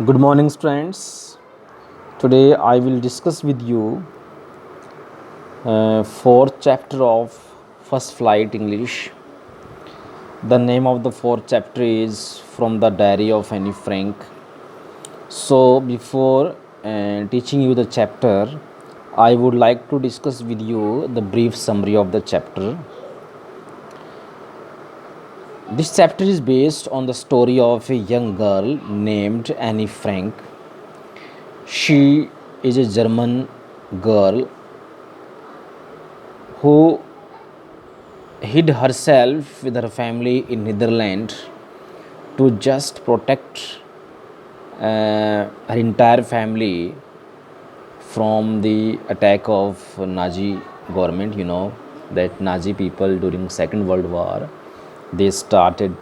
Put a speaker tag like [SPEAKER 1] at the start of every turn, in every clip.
[SPEAKER 1] Good morning, students. Today I will discuss with you fourth chapter of First Flight English. The name of the fourth chapter is From the Diary of Annie Frank. So, before teaching you the chapter, I would like to discuss with you the brief summary of the chapter. This chapter is based on the story of a young girl named Annie Frank. She is a German girl who hid herself with her family in Netherlands to just protect her entire family from the attack of Nazi government. You know that Nazi people during Second World War, they started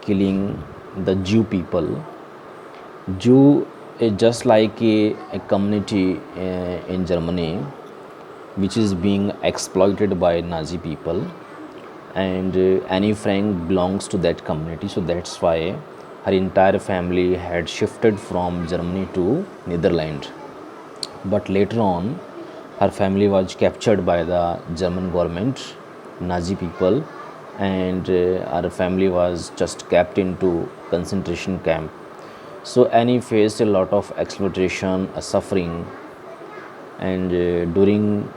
[SPEAKER 1] killing the Jew people. Jew is just like a community in Germany which is being exploited by Nazi people, and Annie Frank belongs to that community. So that's why her entire family had shifted from Germany to Netherlands. But later on, her family was captured by the German government, Nazi people, and her family was just kept into concentration camp. So Annie faced a lot of exploitation, suffering, and during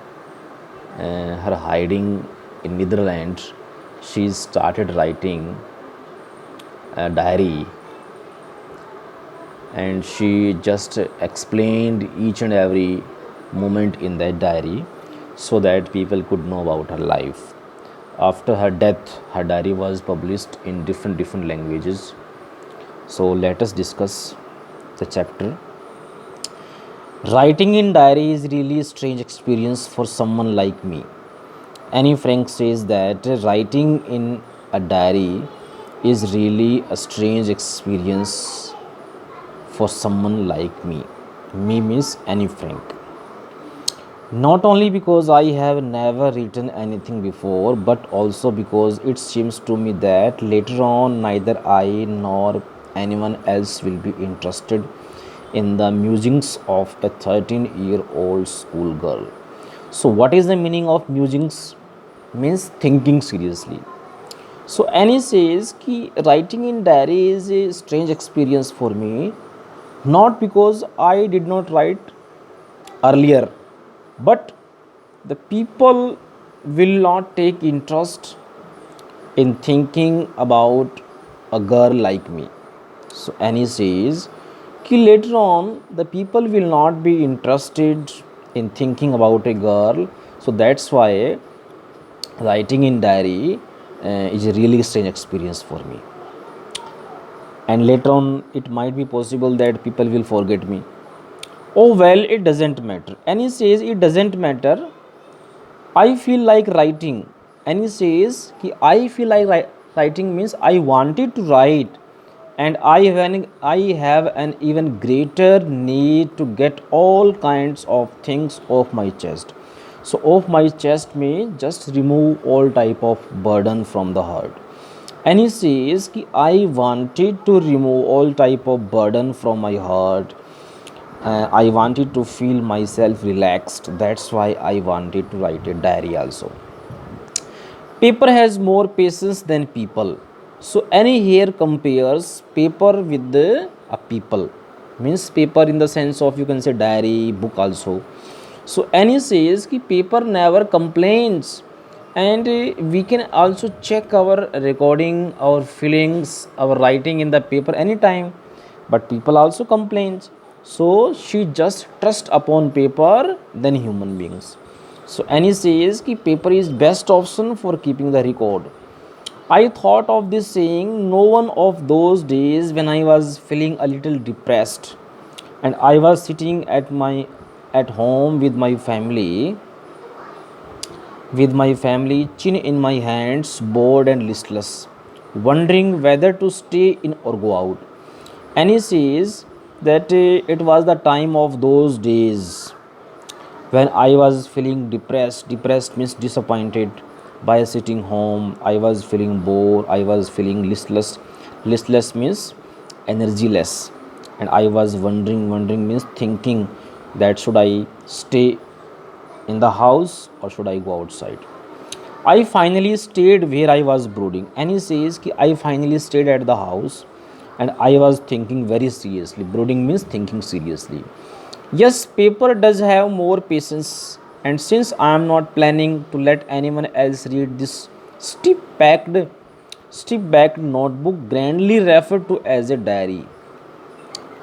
[SPEAKER 1] her hiding in Netherlands, she started writing a diary, and she just explained each and every moment in that diary so that people could know about her life. After her death, her diary was published in different languages. So let us discuss the chapter. Writing in diary is really a strange experience for someone like me. Annie Frank says that writing in a diary is really a strange experience for someone like me. Me means Annie Frank. Not only because I have never written anything before, but also because it seems to me that later on neither I nor anyone else will be interested in the musings of a 13-year-old schoolgirl. So, what is the meaning of musings? Means thinking seriously. So Annie says कि writing in diary is a strange experience for me, not because I did not write earlier, but the people will not take interest in thinking about a girl like me. So Annie says कि later on the people will not be interested in thinking about a girl. So that's why writing in diary is a really strange experience for me, and later on it might be possible that people will forget me. Oh well, it doesn't matter. And he says it doesn't matter, I feel like writing. And he says I feel like writing means I wanted to write, and I have an even greater need to get all kinds of things off my chest. So off my chest means just remove all type of burden from the heart. And he says I wanted to remove all type of burden from my heart. I wanted to feel myself relaxed. That's why I wanted to write a diary also. Paper has more patience than people. So Annie here compares paper with the people. Means paper in the sense of, you can say, diary, book also. So Annie says कि paper never complains, and we can also check our recording, our feelings, our writing in the paper anytime. But people also complains. So she just trust upon paper than human beings. So Annie says कि paper is best option for keeping the record. I thought of this saying no one of those days when I was feeling a little depressed, and I was sitting at home with my family, chin in my hands, bored and listless, wondering whether to stay in or go out. And he says that it was the time of those days when I was feeling depressed. Depressed means disappointed by sitting home. I was feeling bored. I was feeling listless. Listless means energyless. and I was wondering means thinking that should I stay in the house or should I go outside. I finally stayed where I was brooding. And he says कि I finally stayed at the house and I was thinking very seriously. Brooding means thinking seriously. Yes, paper does have more patience, and since I am not planning to let anyone else read this stiff packed, stiff backed notebook grandly referred to as a diary,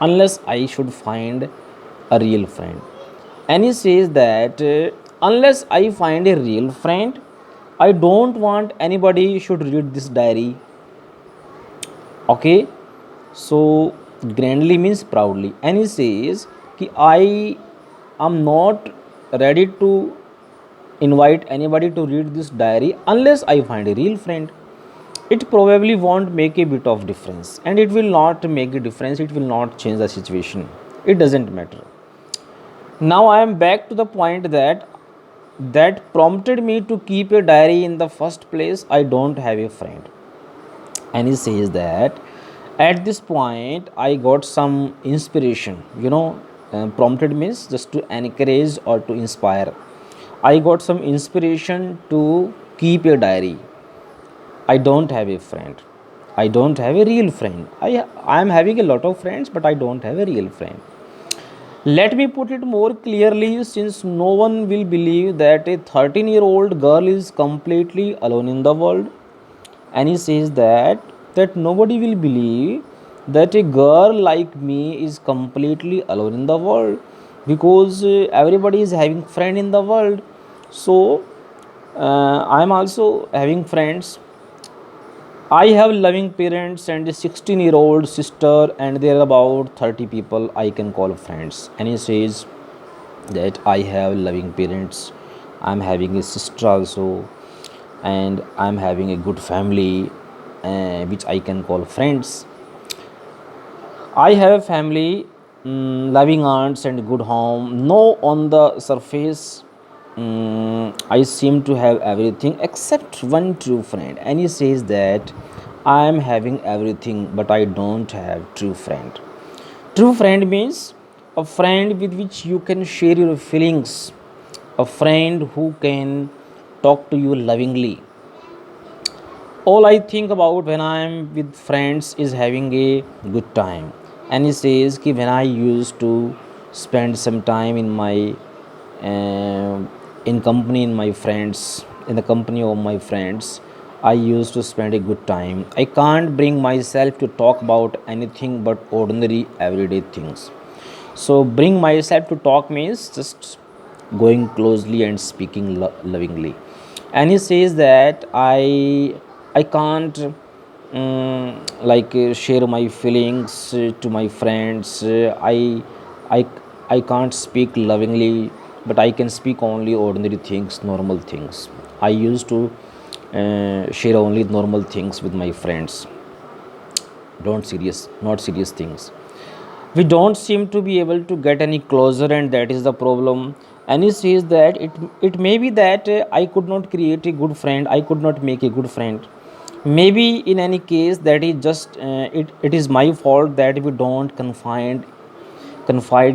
[SPEAKER 1] unless I should find a real friend. And he says that unless I find a real friend, I don't want anybody should read this diary. Okay, so grandly means proudly, and he says कि I am not ready to invite anybody to read this diary unless I find a real friend. It probably won't make a bit of difference, and it will not make a difference. It will not change the situation. It doesn't matter. Now I am back to the point that prompted me to keep a diary in the first place. I don't have a friend. And he says that at this point I got some inspiration, prompted means just to encourage or to inspire. I got some inspiration to keep a diary. I don't have a friend. I don't have a real friend. I am having a lot of friends, but I don't have a real friend. Let me put it more clearly, since no one will believe that a 13-year-old girl is completely alone in the world. And he says that nobody will believe that a girl like me is completely alone in the world, because everybody is having friend in the world. So I am also having friends. I have loving parents and a 16-year-old sister, and there are about 30 people I can call friends. And he says that I have loving parents, I'm having a sister also, and I'm having a good family, which I can call friends. I have a family, loving aunts and good home. No, on the surface, I seem to have everything except one true friend. And he says that I am having everything, but I don't have true friend. True friend means a friend with which you can share your feelings, a friend who can talk to you lovingly. All I think about when I am with friends is having a good time. And he says कि when I used to spend some time in my uh, in company in my friends, in the company of my friends, I used to spend a good time. I can't bring myself to talk about anything but ordinary everyday things. So bring myself to talk means just going closely and speaking lovingly. And he says that I can't share my feelings to my friends. I I can't speak lovingly, but I can speak only ordinary things, normal things. I used to share only normal things with my friends, don't serious not serious things. We don't seem to be able to get any closer, and that is the problem. And he says that it may be that I could not create a good friend, I could not make a good friend. Maybe in any case that is just it is my fault that we don't confide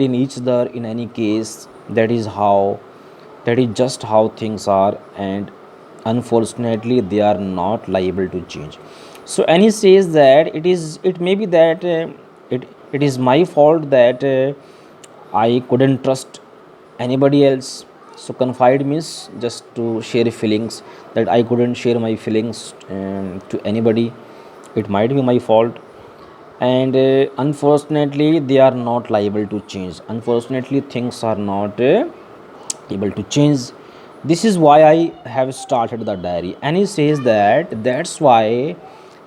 [SPEAKER 1] in each other in any case. That is just how things are, and unfortunately they are not liable to change. So and he says that it may be that it is my fault that I couldn't trust anybody else. So confide means just to share feelings, that I couldn't share my feelings to anybody. It might be my fault, and unfortunately they are not liable to change. Unfortunately things are not able to change. This is why I have started the diary. And he says that that's why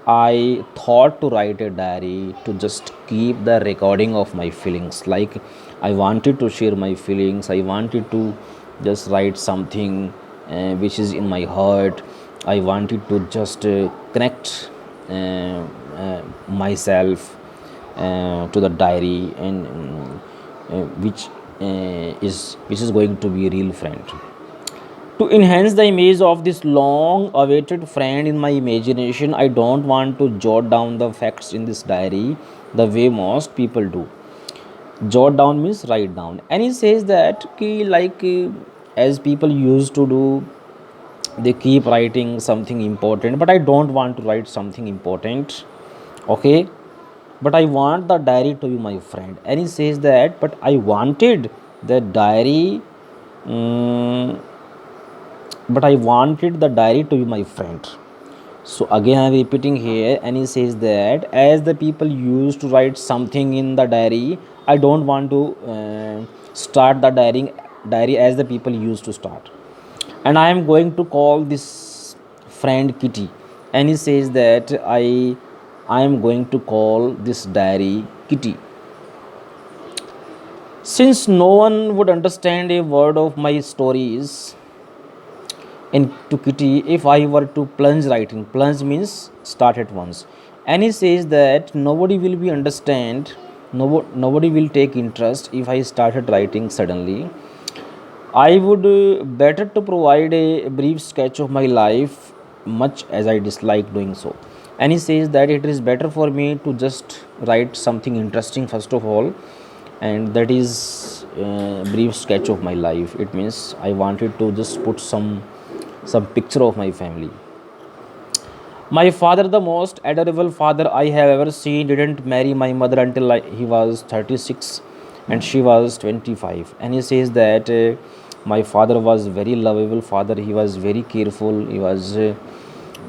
[SPEAKER 1] I thought to write a diary, to just keep the recording of my feelings. Like I wanted to share my feelings, I wanted to just write something which is in my heart. I wanted to just connect myself to the diary, and which is going to be a real friend. To enhance the image of this long awaited friend in my imagination, I don't want to jot down the facts in this diary the way most people do. Jot down means write down. And he says that ki, like as people used to do, they keep writing something important, but I don't want to write something important. Okay, but I want the diary to be my friend. And he says that, but I wanted the diary, mm, but I wanted the diary to be my friend. So again I'm repeating here, and he says that as the people used to write something in the diary, I don't want to start the diary as the people used to start. And I am going to call this friend Kitty. And he says that I am going to call this diary Kitty. Since no one would understand a word of my stories into Kitty if I were to plunge writing. Plunge means start at once. And he says that nobody will be understand, nobody will take interest if I started writing suddenly. I would better to provide a brief sketch of my life, much as I dislike doing so. And he says that it is better for me to just write something interesting first of all, and that is a brief sketch of my life. It means I wanted to just put some picture of my family. My father, the most adorable father I have ever seen, didn't marry my mother until he was 36 and she was 25. And he says that my father was very lovable father. He was very careful. He was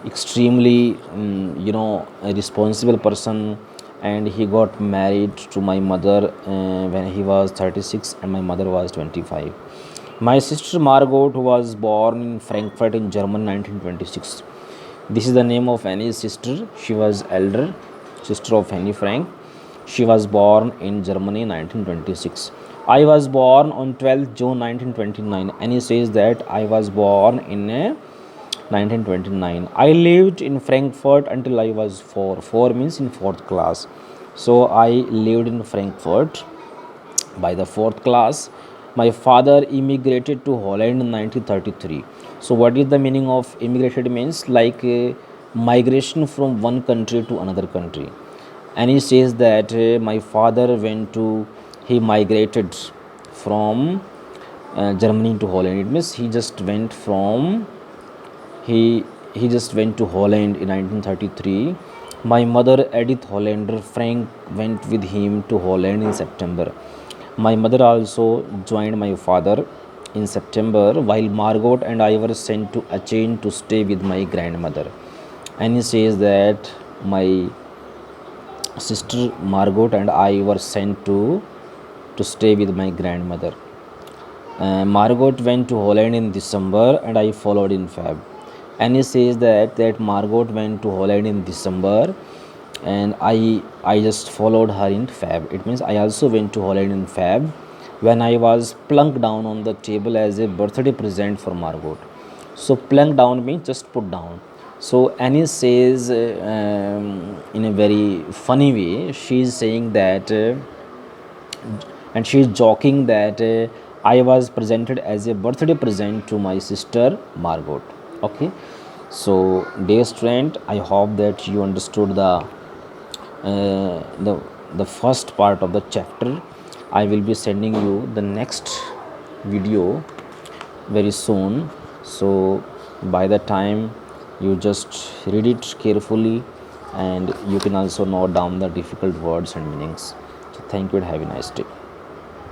[SPEAKER 1] extremely, a responsible person. And he got married to my mother when he was 36 and my mother was 25. My sister Margot was born in Frankfurt in Germany 1926. This is the name of Annie's sister. She was elder sister of Annie Frank. She was born in Germany 1926. I was born on 12th June 1929. Annie says that I was born in 1929. I lived in Frankfurt until I was 4. 4 means in 4th class. So I lived in Frankfurt by the 4th class. My father immigrated to Holland in 1933. So what is the meaning of immigrated? Means like migration from one country to another country. And he says that my father went to he migrated from Germany to Holland. It means he he just went to Holland in 1933. My mother Edith Hollander Frank went with him to Holland in September. My mother also joined my father in September, while Margot and I were sent to Achen to stay with my grandmother. And he says that my sister Margot and I were sent to stay with my grandmother. Margot went to Holland in December and I followed in Feb. And he says that Margot went to Holland in December and I just followed her in Feb. It means I also went to Holland in Feb when I was plunked down on the table as a birthday present for Margot. So plunk down means just put down. So Annie says in a very funny way, she is saying that and she is joking that I was presented as a birthday present to my sister Margot. Okay, so dear student, I hope that you understood the first part of the chapter. I will be sending you the next video very soon. So by the time you just read it carefully and you can also note down the difficult words and meanings. So thank you and have a nice day.